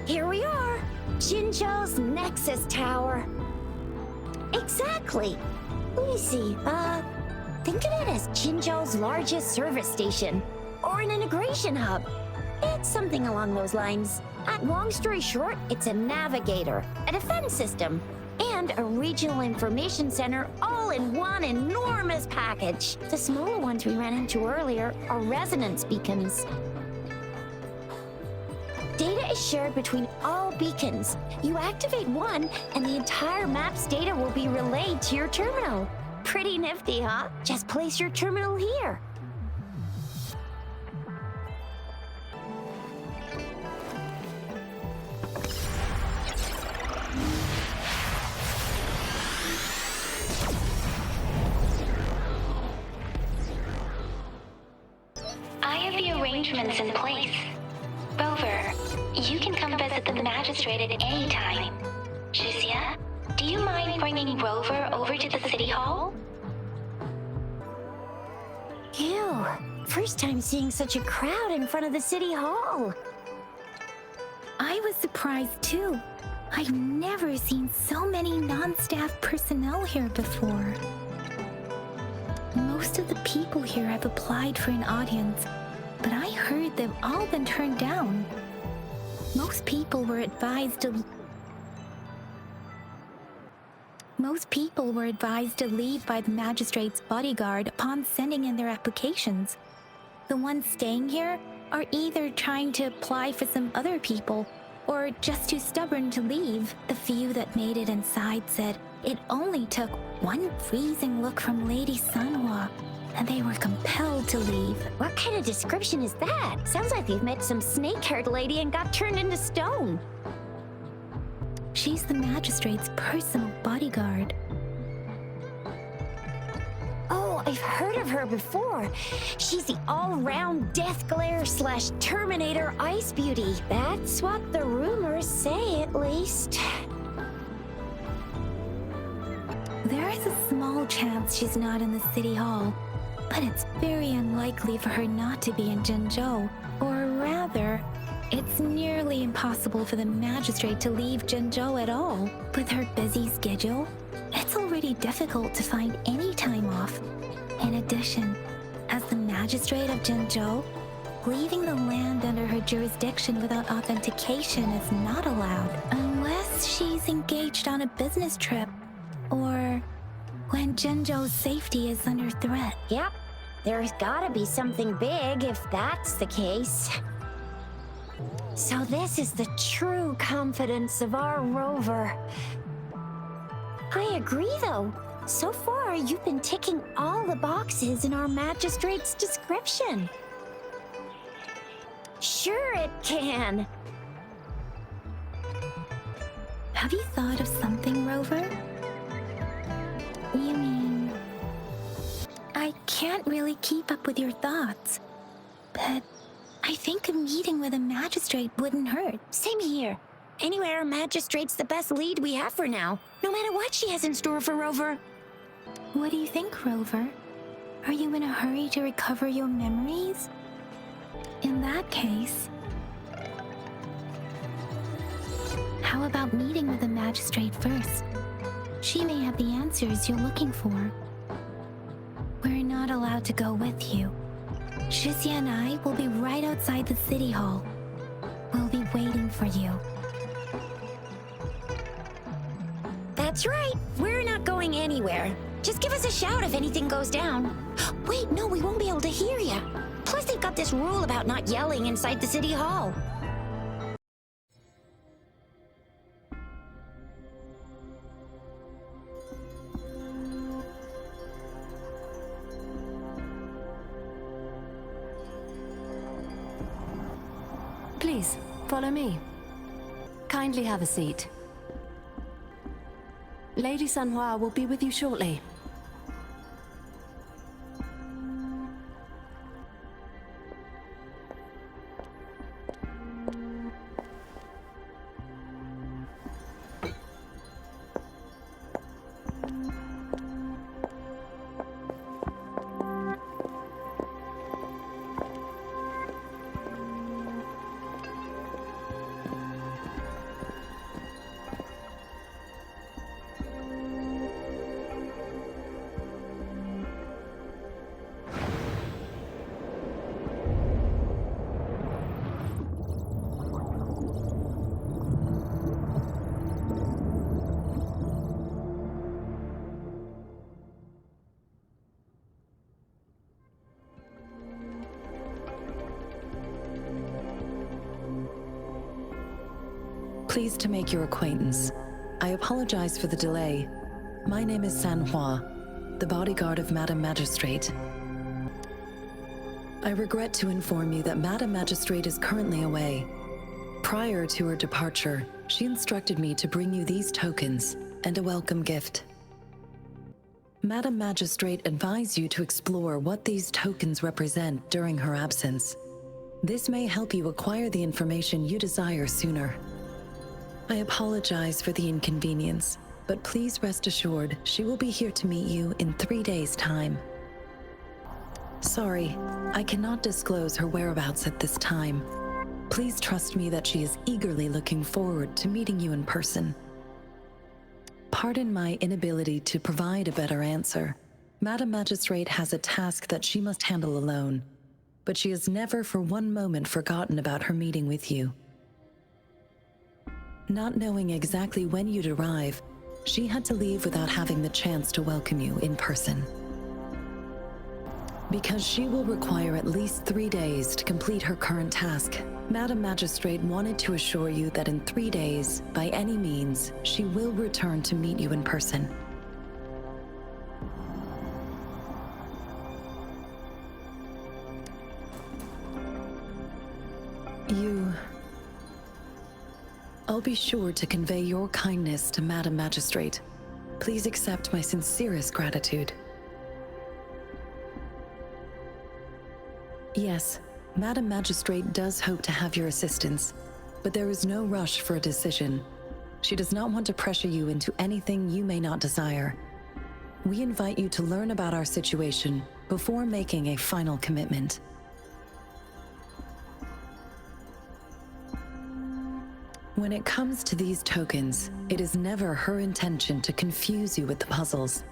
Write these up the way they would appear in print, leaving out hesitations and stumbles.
Here we are, Jinzhou's Nexus Tower. Exactly. Let me see, think of it as Jinzhou's largest service station, or an integration hub. It's something along those lines. Long story short, it's a navigator, a defense system, and a regional information center all in one enormous package. The smaller ones we ran into earlier are resonance beacons. Data is shared between all beacons. You activate one, and the entire map's data will be relayed to your terminal. Pretty nifty, huh? Just place your terminal here. I have the arrangements in place. Rover, you can come visit the magistrate at any time. Shizia, do you mind bringing Rover over to the city hall? Ew, first time seeing such a crowd in front of the city hall. I was surprised too. I've never seen so many non-staff personnel here before. Most of the people here have applied for an audience, but I heard they've all been turned down. Most people were advised to leave by the magistrate's bodyguard upon sending in their applications. The ones staying here are either trying to apply for some other people or just too stubborn to leave. The few that made it inside said it only took one freezing look from Lady Sanhua, and they were compelled to leave. What kind of description is that? Sounds like they've met some snake-haired lady and got turned into stone. She's the magistrate's personal bodyguard. Oh, I've heard of her before. She's the all-round Death Glare / Terminator Ice Beauty. That's what the rumors say, at least. There is a small chance she's not in the city hall, but it's very unlikely for her not to be in Jinzhou. Or rather, it's nearly impossible for the magistrate to leave Jinzhou at all. With her busy schedule, it's already difficult to find any time off. In addition, as the magistrate of Jinzhou, leaving the land under her jurisdiction without authentication is not allowed, unless she's engaged on a business trip, or when Jinzhou's safety is under threat. Yep, there's gotta be something big if that's the case. So this is the true confidence of our Rover. I agree, though. So far, you've been ticking all the boxes in our magistrate's description. Sure it can. Have you thought of something, Rover? You mean... I can't really keep up with your thoughts, but I think a meeting with a magistrate wouldn't hurt. Same here. Anyway, our magistrate's the best lead we have for now, no matter what she has in store for Rover. What do you think, Rover? Are you in a hurry to recover your memories? In that case, how about meeting with the magistrate first? She may have the answers you're looking for. We're not allowed to go with you. Shizia and I will be right outside the city hall. We'll be waiting for you. That's right. We're not going anywhere. Just give us a shout if anything goes down. Wait, no, we won't be able to hear you. Plus, they've got this rule about not yelling inside the city hall. Please, follow me. Kindly have a seat. Lady Sanhua will be with you shortly. Pleased to make your acquaintance. I apologize for the delay. My name is San Hua, the bodyguard of Madam Magistrate. I regret to inform you that Madam Magistrate is currently away. Prior to her departure, she instructed me to bring you these tokens and a welcome gift. Madam Magistrate advised you to explore what these tokens represent during her absence. This may help you acquire the information you desire sooner. I apologize for the inconvenience, but please rest assured she will be here to meet you in 3 days' time. Sorry, I cannot disclose her whereabouts at this time. Please trust me that she is eagerly looking forward to meeting you in person. Pardon my inability to provide a better answer. Madam Magistrate has a task that she must handle alone, but she has never for one moment forgotten about her meeting with you. Not knowing exactly when you'd arrive, she had to leave without having the chance to welcome you in person. Because she will require at least 3 days to complete her current task, Madam Magistrate wanted to assure you that in 3 days, by any means, she will return to meet you in person. I'll be sure to convey your kindness to Madam Magistrate. Please accept my sincerest gratitude. Yes, Madam Magistrate does hope to have your assistance, but there is no rush for a decision. She does not want to pressure you into anything you may not desire. We invite you to learn about our situation before making a final commitment. When it comes to these tokens, it is never her intention to confuse you with the puzzles.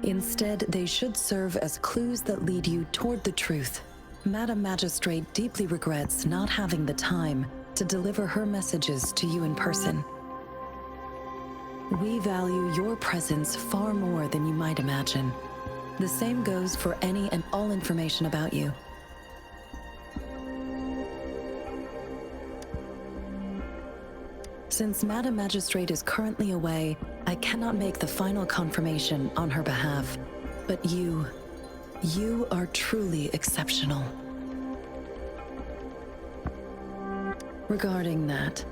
Instead, they should serve as clues that lead you toward the truth. Madam Magistrate deeply regrets not having the time to deliver her messages to you in person. We value your presence far more than you might imagine. The same goes for any and all information about you. Since Madam Magistrate is currently away, I cannot make the final confirmation on her behalf. But you are truly exceptional. Regarding that,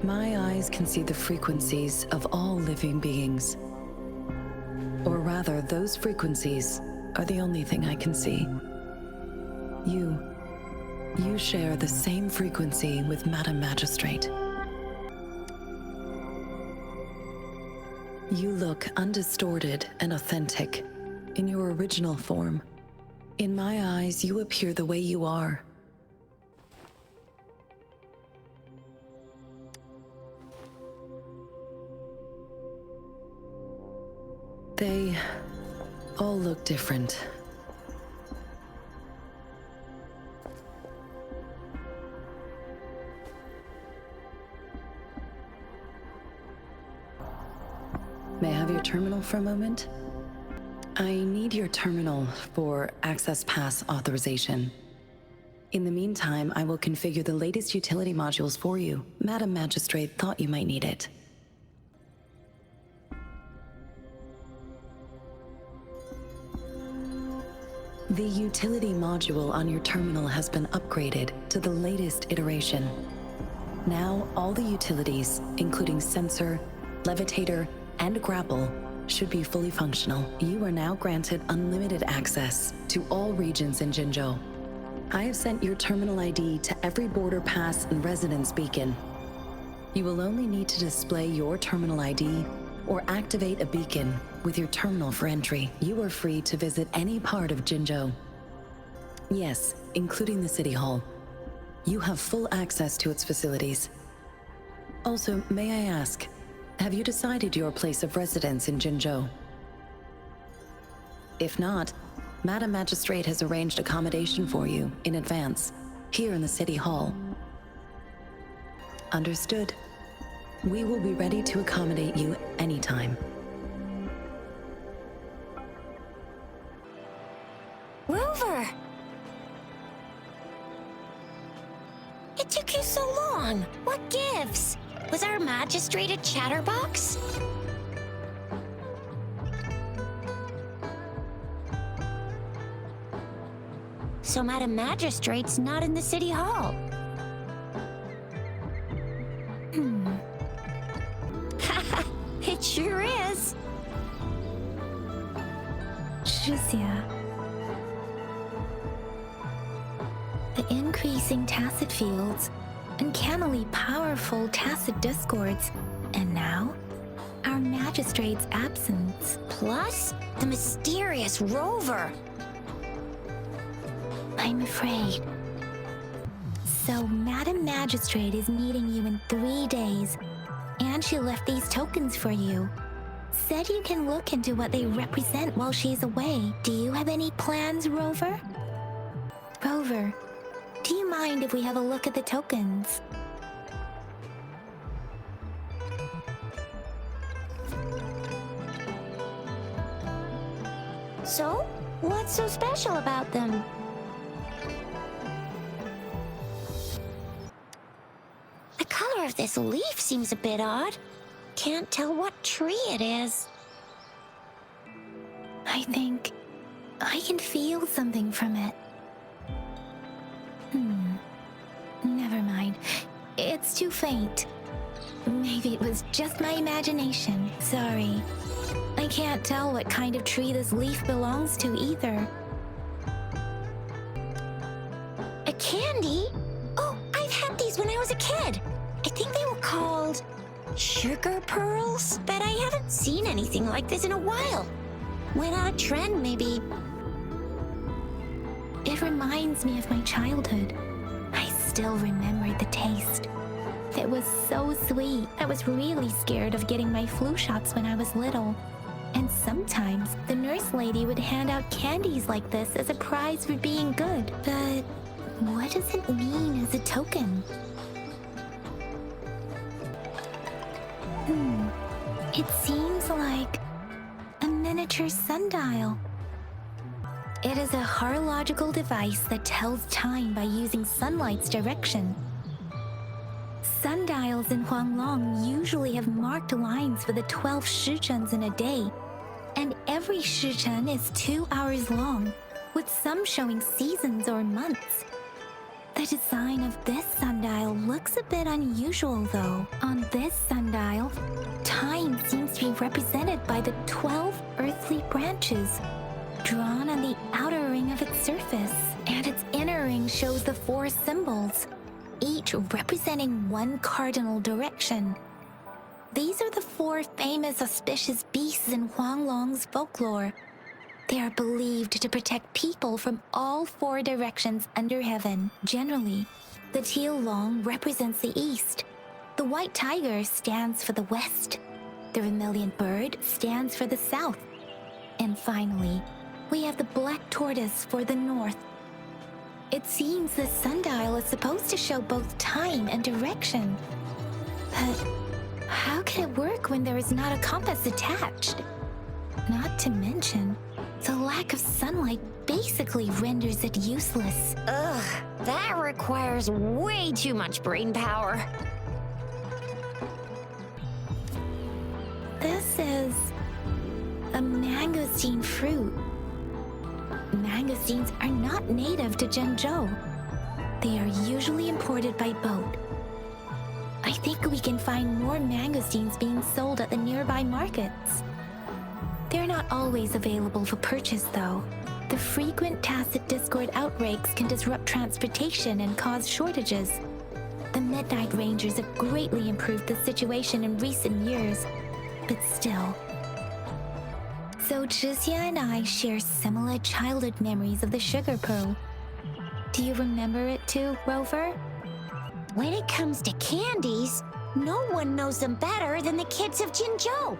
my eyes can see the frequencies of all living beings. Or rather, those frequencies are the only thing I can see. You share the same frequency with Madam Magistrate. You look undistorted and authentic in your original form. In my eyes, you appear the way you are. They all look different. May I have your terminal for a moment? I need your terminal for Access Pass authorization. In the meantime, I will configure the latest utility modules for you. Madam Magistrate thought you might need it. The utility module on your terminal has been upgraded to the latest iteration. Now, all the utilities, including sensor, levitator, and grapple, should be fully functional. You are now granted unlimited access to all regions in Jinzhou. I have sent your terminal ID to every border pass and residence beacon. You will only need to display your terminal ID or activate a beacon with your terminal for entry. You are free to visit any part of Jinzhou. Yes, including the City Hall. You have full access to its facilities. Also, may I ask, have you decided your place of residence in Jinzhou? If not, Madam Magistrate has arranged accommodation for you in advance, here in the City Hall. Understood. We will be ready to accommodate you anytime. Rover! It took you so long. What gives? Was our magistrate a chatterbox? So Madam Magistrate's not in the city hall. It sure is. Jusia. The increasing tacit fields, uncannily powerful tacit discords, and now, our magistrate's absence. Plus, the mysterious rover. I'm afraid. So, Madam Magistrate is meeting you in 3 days, and she left these tokens for you. Said you can look into what they represent while she's away. Do you have any plans, Rover? Rover, do you mind if we have a look at the tokens? So, what's so special about them? The color of this leaf seems a bit odd. Can't tell what tree it is. I think I can feel something from it. Never mind. It's too faint. Maybe it was just my imagination. Sorry. I can't tell what kind of tree this leaf belongs to either. A candy? Oh, I've had these when I was a kid. I think they were called sugar pearls, but I haven't seen anything like this in a while. Went out of trend, maybe. It reminds me of my childhood. I still remember the taste. It was so sweet. I was really scared of getting my flu shots when I was little. And sometimes the nurse lady would hand out candies like this as a prize for being good. But what does it mean as a token? It seems like a miniature sundial. It is a horological device that tells time by using sunlight's direction. Sundials in Huanglong usually have marked lines for the 12 shichens in a day, and every shichen is 2 hours long, with some showing seasons or months. The design of this sundial looks a bit unusual, though. On this sundial, time seems to be represented by the 12 earthly branches, drawn on the outer ring of its surface, and its inner ring shows the 4 symbols, each representing one cardinal direction. These are the 4 famous auspicious beasts in Huanglong's folklore. They are believed to protect people from all 4 directions under heaven. Generally, the teal long represents the east, the white tiger stands for the west, the vermilion bird stands for the south, and finally, we have the black tortoise for the north. It seems the sundial is supposed to show both time and direction. But how can it work when there is not a compass attached? Not to mention, the lack of sunlight basically renders it useless. Ugh, that requires way too much brain power. This is a mangosteen fruit. Mangosteens are not native to Zhengzhou. They are usually imported by boat. I think we can find more mangosteens being sold at the nearby markets. They're not always available for purchase, though. The frequent tacit discord outbreaks can disrupt transportation and cause shortages. The Midnight Rangers have greatly improved the situation in recent years, but still. So Jusia and I share similar childhood memories of the sugar pearl. Do you remember it too, Rover? When it comes to candies, no one knows them better than the kids of Jinzhou.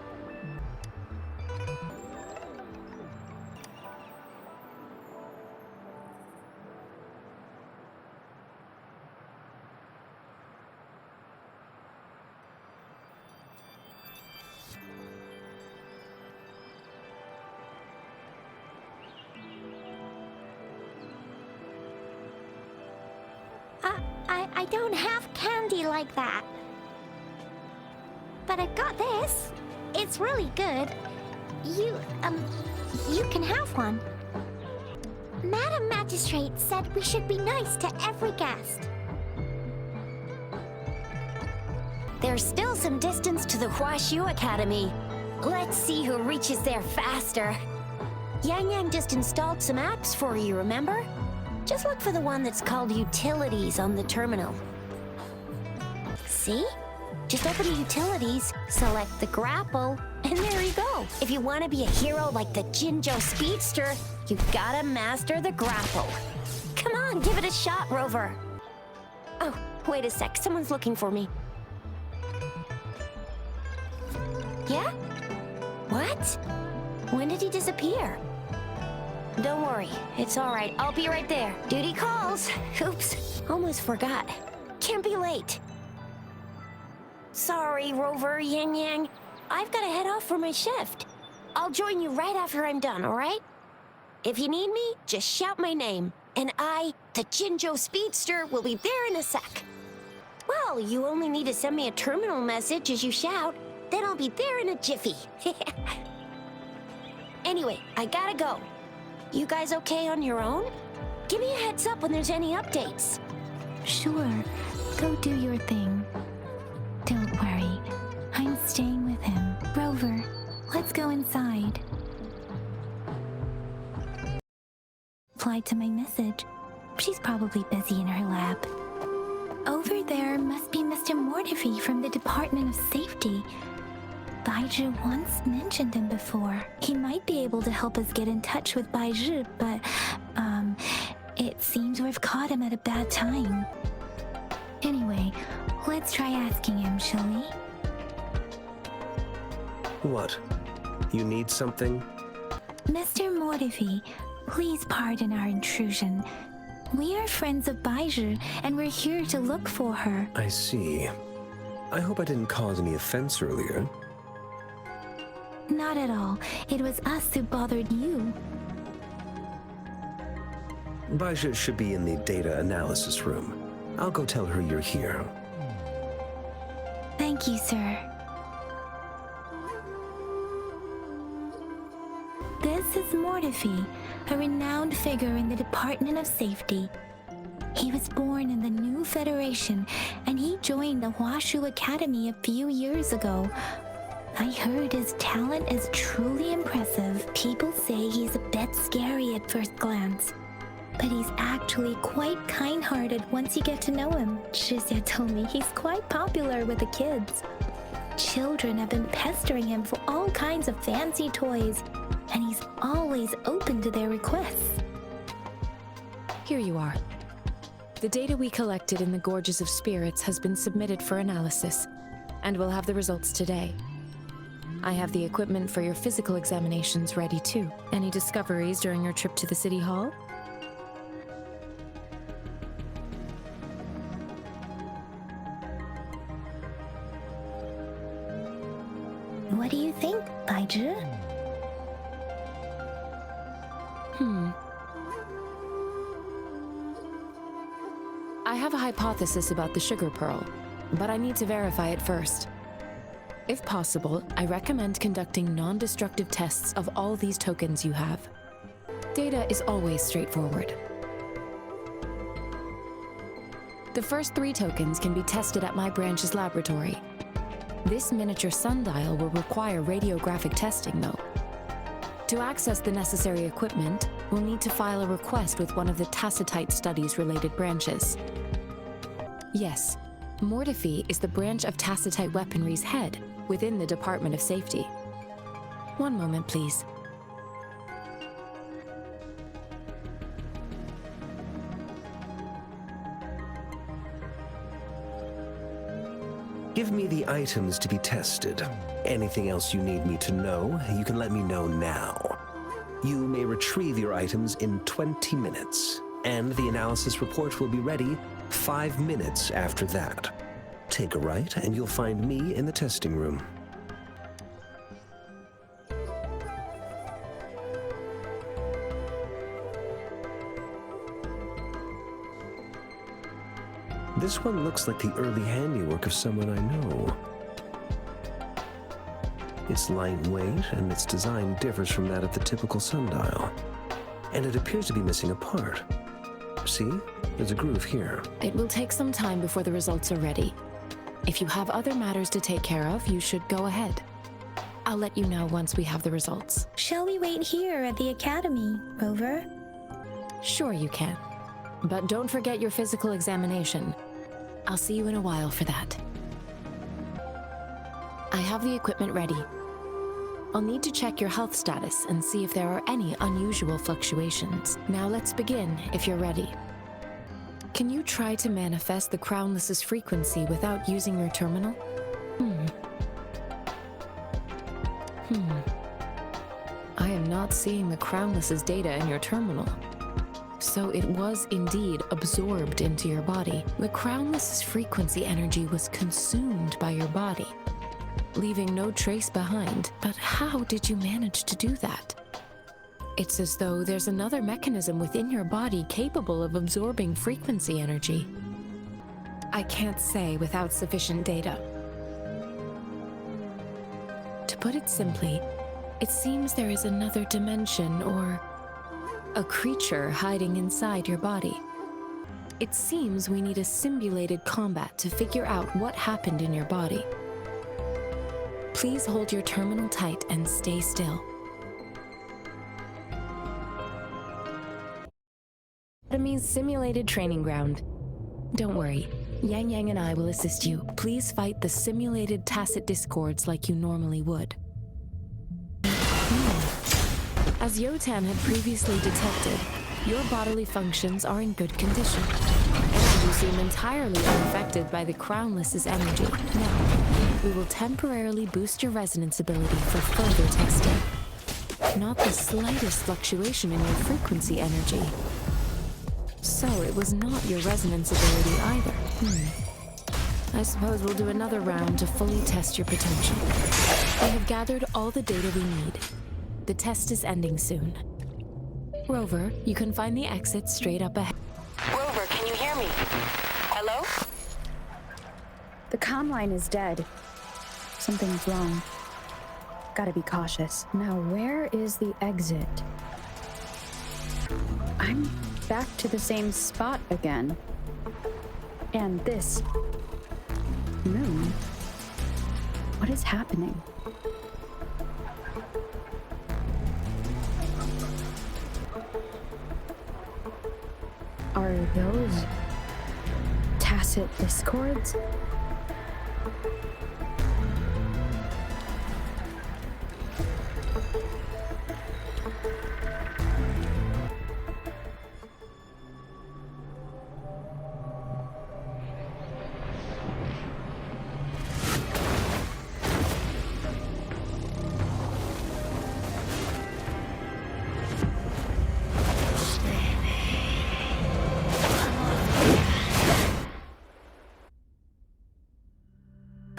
I don't have candy like that. But I've got this. It's really good. You can have one. Madam Magistrate said we should be nice to every guest. There's still some distance to the Huashu Academy. Let's see who reaches there faster. Yang Yang just installed some apps for you, remember? Just look for the one that's called Utilities on the terminal. See? Just open the Utilities, select the grapple, and there you go. If you want to be a hero like the Jinzhou Speedster, you gotta master the grapple. Come on, give it a shot, Rover. Oh, wait a sec, someone's looking for me. Yeah? What? When did he disappear? Don't worry, it's all right. I'll be right there. Duty calls. Oops, almost forgot. Can't be late. Sorry, Rover, Yang Yang. I've got to head off for my shift. I'll join you right after I'm done, all right? If you need me, just shout my name. And I, the Jinzhou Speedster, will be there in a sec. Well, you only need to send me a terminal message as you shout. Then I'll be there in a jiffy. Anyway, I gotta go. You guys okay on your own? Give me a heads up when there's any updates. Sure, go do your thing. Don't worry, I'm staying with him. Rover, let's go inside. Replied to my message. She's probably busy in her lab. Over there must be Mr. Mortifi from the Department of Safety. Baizhi once mentioned him before. He might be able to help us get in touch with Baizhi, but, it seems we've caught him at a bad time. Anyway, let's try asking him, shall we? What? You need something? Mr. Mortifi, please pardon our intrusion. We are friends of Baizhi, and we're here to look for her. I see. I hope I didn't cause any offense earlier. Not at all. It was us who bothered you. Baizhi should be in the data analysis room. I'll go tell her you're here. Thank you, sir. This is Mortifi, a renowned figure in the Department of Safety. He was born in the new Federation, and he joined the Huashu Academy a few years ago. I heard his talent is truly impressive. People say he's a bit scary at first glance, but he's actually quite kind-hearted once you get to know him. Shizia told me he's quite popular with the kids. Children have been pestering him for all kinds of fancy toys, and he's always open to their requests. Here you are. The data we collected in the Gorges of Spirits has been submitted for analysis, and we'll have the results today. I have the equipment for your physical examinations ready too. Any discoveries during your trip to the City Hall? What do you think, Baizhi? I have a hypothesis about the sugar pearl, but I need to verify it first. If possible, I recommend conducting non-destructive tests of all these tokens you have. Data is always straightforward. The first 3 tokens can be tested at my branch's laboratory. This miniature sundial will require radiographic testing, though. To access the necessary equipment, we'll need to file a request with one of the Tacitite Studies-related branches. Yes, Mortifi is the branch of Tacitite Weaponry's head within the Department of Safety. One moment, please. Give me the items to be tested. Anything else you need me to know, you can let me know now. You may retrieve your items in 20 minutes, and the analysis report will be ready 5 minutes after that. Take a right, and you'll find me in the testing room. This one looks like the early handiwork of someone I know. It's lightweight, and its design differs from that of the typical sundial. And it appears to be missing a part. See? There's a groove here. It will take some time before the results are ready. If you have other matters to take care of, you should go ahead. I'll let you know once we have the results. Shall we wait here at the academy, Rover? Sure you can. But don't forget your physical examination. I'll see you in a while for that. I have the equipment ready. I'll need to check your health status and see if there are any unusual fluctuations. Now let's begin, if you're ready. Can you try to manifest the Crownless's frequency without using your terminal? I am not seeing the Crownless's data in your terminal. So it was indeed absorbed into your body. The Crownless's frequency energy was consumed by your body, leaving no trace behind. But how did you manage to do that? It's as though there's another mechanism within your body capable of absorbing frequency energy. I can't say without sufficient data. To put it simply, it seems there is another dimension or a creature hiding inside your body. It seems we need a simulated combat to figure out what happened in your body. Please hold your terminal tight and stay still. Academy's simulated training ground. Don't worry, Yang Yang and I will assist you. Please fight the simulated tacit discords like you normally would. As Yotan had previously detected, your bodily functions are in good condition, and you seem entirely unaffected by the Crownless's energy. Now, we will temporarily boost your resonance ability for further testing. Not the slightest fluctuation in your frequency energy. So it was not your resonance ability either. I suppose we'll do another round to fully test your potential. We have gathered all the data we need. The test is ending soon. Rover, you can find the exit straight up ahead. Rover, can you hear me? Hello? The comm line is dead. Something's wrong. Gotta be cautious. Now, where is the exit? I'm back to the same spot again. And this moon. What is happening? Are those tacit discords?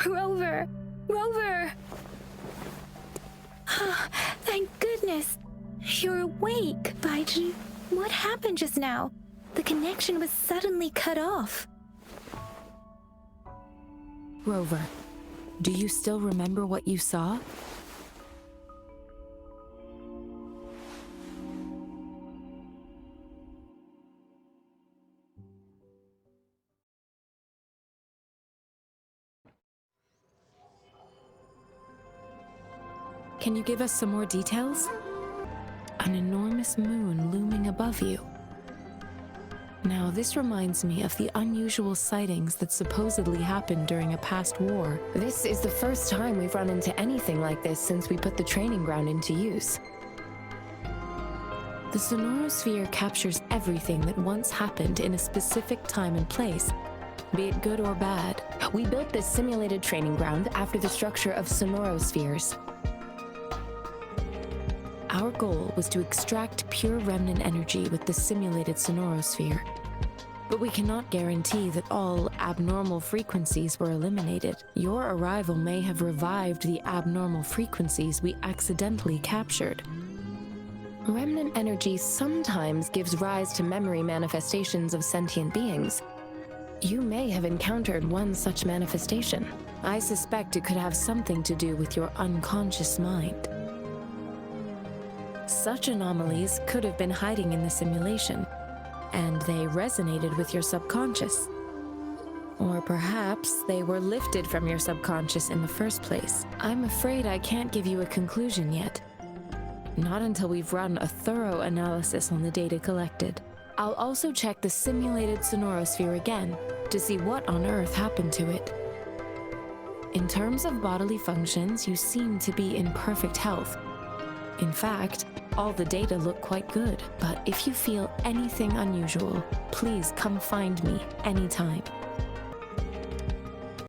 Rover! Rover! Thank goodness! You're awake, Baiji. What happened just now? The connection was suddenly cut off. Rover, do you still remember what you saw? Can you give us some more details? An enormous moon looming above you. Now, this reminds me of the unusual sightings that supposedly happened during a past war. This is the first time we've run into anything like this since we put the training ground into use. The sonorosphere captures everything that once happened in a specific time and place, be it good or bad. We built this simulated training ground after the structure of sonorospheres. Our goal was to extract pure remnant energy with the simulated sonorosphere. But we cannot guarantee that all abnormal frequencies were eliminated. Your arrival may have revived the abnormal frequencies we accidentally captured. Remnant energy sometimes gives rise to memory manifestations of sentient beings. You may have encountered one such manifestation. I suspect it could have something to do with your unconscious mind. Such anomalies could have been hiding in the simulation, and they resonated with your subconscious. Or perhaps they were lifted from your subconscious in the first place. I'm afraid I can't give you a conclusion yet. Not until we've run a thorough analysis on the data collected. I'll also check the simulated sonorosphere again to see what on earth happened to it. In terms of bodily functions, you seem to be in perfect health. In fact, all the data look quite good, but if you feel anything unusual, please come find me anytime.